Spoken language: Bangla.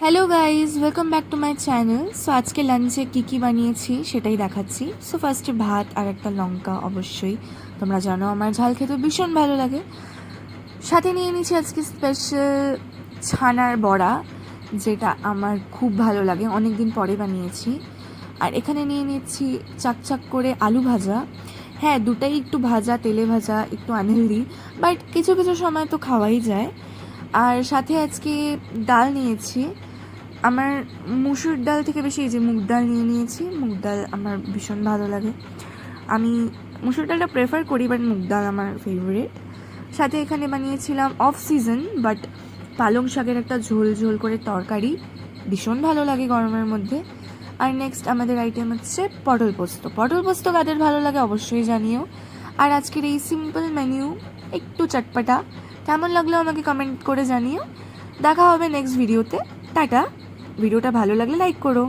Hello guys, welcome back to my channel. So আজকে লাঞ্চে কী বানিয়েছি সেটাই দেখাচ্ছি। সো ফার্স্টে ভাত আর একটা লঙ্কা, অবশ্যই তোমরা জানো আমার ঝাল খেতে ভীষণ ভালো লাগে। সাথে নিয়ে নিয়েছি আজকে স্পেশাল ছানার বড়া, যেটা আমার খুব ভালো লাগে, অনেক দিন পরে বানিয়েছি। আর এখানে নিয়ে নিচ্ছি চাকচাক করে আলু ভাজা। হ্যাঁ, দুটাই একটু ভাজা, তেলে ভাজা, একটু আনহেলদি, বাট কিছু কিছু সময় তো খাওয়াই যায়। আর সাথে আজকে ডাল নিয়েছি। আমার মুসুর ডাল থেকে বেশি এই যে মুগ ডাল নিয়ে নিয়েছি। মুগ ডাল আমার ভীষণ ভালো লাগে, আমি মুসুর ডালটা প্রেফার করি, বাট মুগ ডাল আমার ফেভারিট। সাথে এখানে বানিয়েছিলাম অফ সিজন বাট পালং শাকের একটা ঝোল ঝোল করে তরকারি, ভীষণ ভালো লাগে গরমের মধ্যে। আর নেক্সট আমাদের আইটেম হচ্ছে পটল পোস্ত। পটল পোস্ত কাদের ভালো লাগে অবশ্যই জানিও। আর আজকের এই সিম্পল মেনু একটু চটপটা কেমন লাগলো আমাকে কমেন্ট করে জানিও। দেখা হবে নেক্সট ভিডিওতে। টাটা। ভিডিওটা ভালো লাগলে লাইক করো।